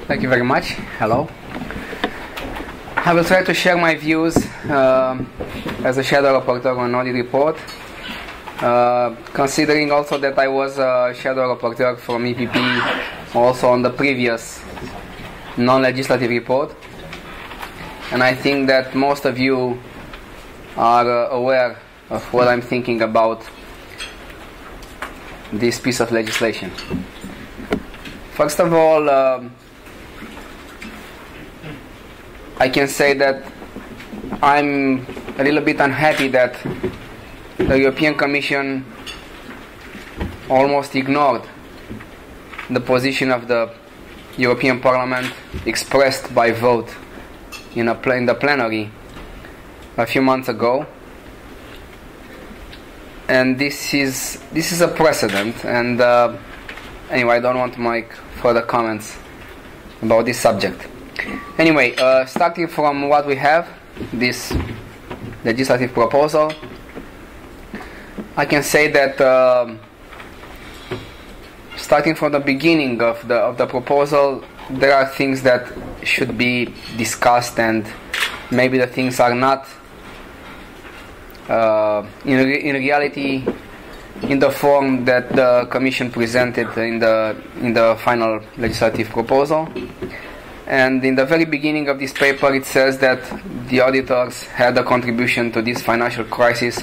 Thank you very much. Hello. I will try to share my views as a shadow rapporteur on audit report, considering also that I was a shadow rapporteur from EPP also on the previous non-legislative report, and I think that most of you are aware of what I'm thinking about this piece of legislation. First of all, I can say that I'm a little bit unhappy that the European Commission almost ignored the position of the European Parliament expressed by vote in the plenary a few months ago, and this is a precedent. And anyway, I don't want to make further comments about this subject. Anyway, starting from what we have, this legislative proposal, I can say that starting from the beginning of the proposal, there are things that should be discussed, and maybe the things are not in reality in the form that the Commission presented in the final legislative proposal. And in the very beginning of this paper, it says that the auditors had a contribution to this financial crisis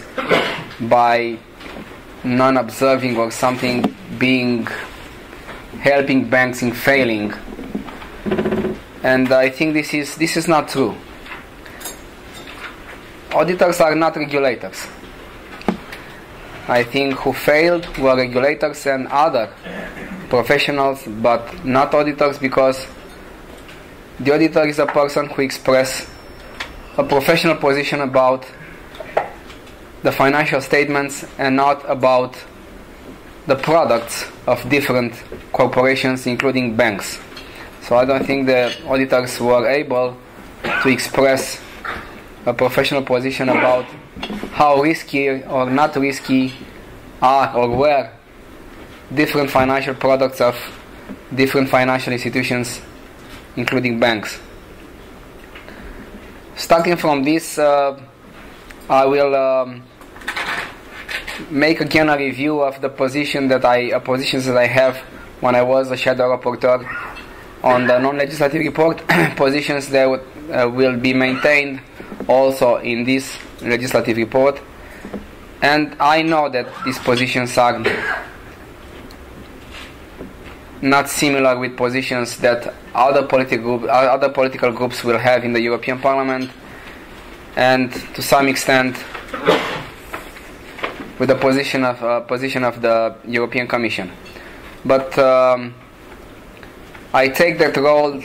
by non-observing or something being helping banks in failing. And I think this is not true. Auditors are not regulators. I think who failed were regulators and other professionals, but not auditors, because the auditor is a person who expresses a professional position about the financial statements and not about the products of different corporations, including banks. So I don't think the auditors were able to express a professional position about how risky or not risky are or were different financial products of different financial institutions, including banks. Starting from this, I will make again a review of the positions that I have when I was a shadow rapporteur on the non-legislative report, positions that will be maintained also in this legislative report. And I know that these positions are not similar with positions that other political groups will have in the European Parliament, and to some extent with the position of the European Commission. But I take that role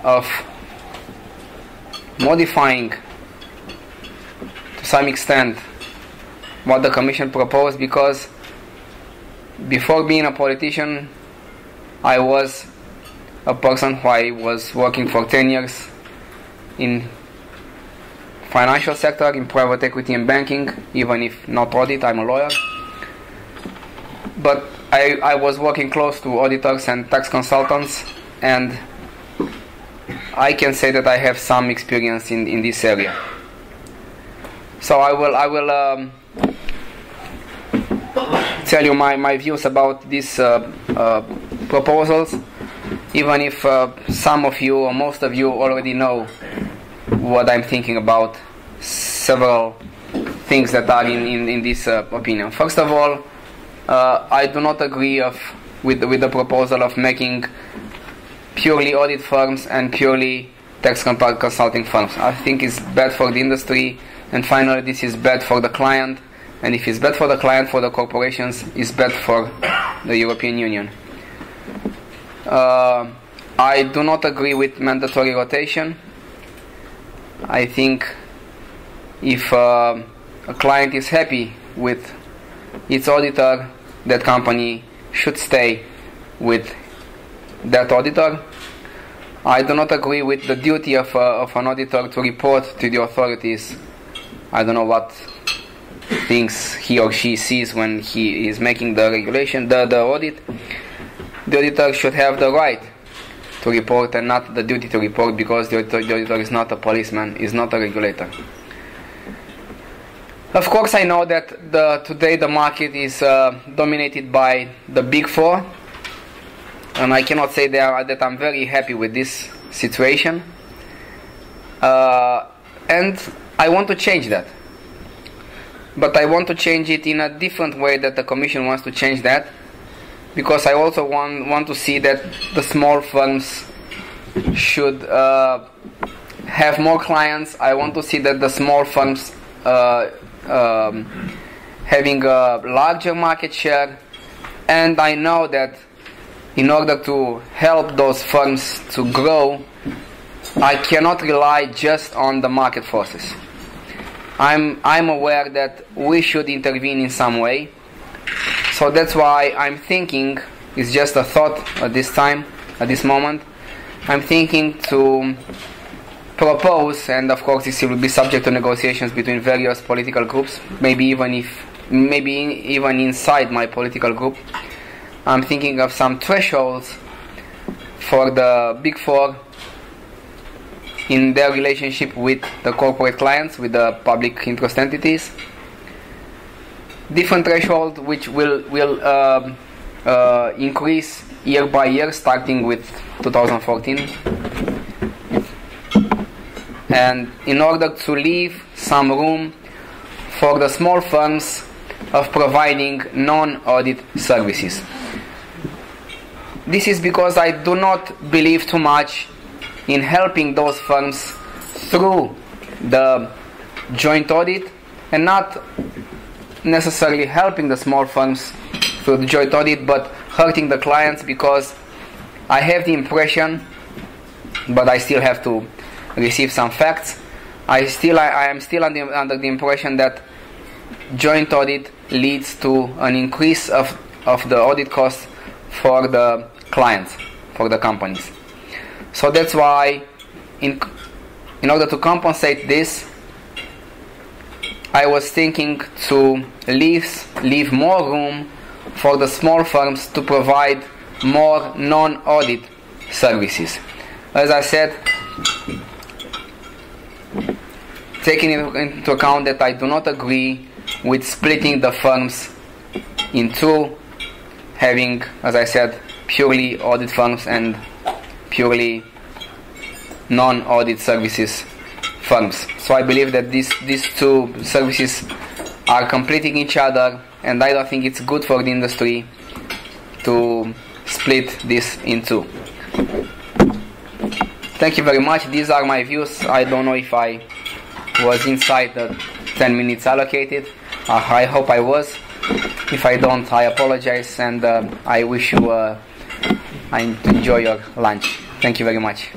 of modifying to some extent what the Commission proposed, because before being a politician, I was a person who I was working for 10 years in financial sector, in private equity and banking, even if not audit. I'm a lawyer. But I was working close to auditors and tax consultants, and I can say that I have some experience in this area. So I will tell you my views about these proposals, even if some of you or most of you already know what I'm thinking about several things that are in this opinion. First of all, I do not agree with the proposal of making purely audit firms and purely tax consulting firms. I think it's bad for the industry, and finally this is bad for the client, and if it's bad for the client, for the corporations, it's bad for the European Union. I do not agree with mandatory rotation. I think if a client is happy with its auditor, that company should stay with that auditor. I do not agree with the duty of an auditor to report to the authorities. I don't know what things he or she sees when he is making the regulation, the audit. The auditor should have the right to report and not the duty to report, because the auditor is not a policeman, is not a regulator. Of course, I know that today the market is dominated by the Big Four, and I cannot say that I'm very happy with this situation, and I want to change that. But I want to change it in a different way that the Commission wants to change that, because I also want to see that the small firms should have more clients. I want to see that the small firms having a larger market share, and I know that in order to help those firms to grow, I cannot rely just on the market forces. I'm aware that we should intervene in some way, so that's why I'm thinking, it's just a thought at this moment, I'm thinking to propose, and of course this will be subject to negotiations between various political groups, maybe even inside my political group. I'm thinking of some thresholds for the Big Four in their relationship with the corporate clients, with the public interest entities. Different threshold which will increase year by year, starting with 2014. And in order to leave some room for the small firms of providing non-audit services. This is because I do not believe too much in helping those firms through the joint audit, and not necessarily helping the small firms through the joint audit, but hurting the clients, because I have the impression, but I still have to receive some facts, I am still under the impression that joint audit leads to an increase of the audit costs for the clients, for the companies. So that's why in order to compensate this, I was thinking to leave more room for the small firms to provide more non-audit services. As I said, taking into account that I do not agree with splitting the firms in two, having, as I said, purely audit firms and purely non-audit services firms. So I believe that these two services are completing each other, and I don't think it's good for the industry to split this in two. Thank you very much. These are my views. I don't know if I was inside the 10 minutes allocated. I hope I was. If I don't, I apologize, and I wish you enjoy your lunch. Thank you very much.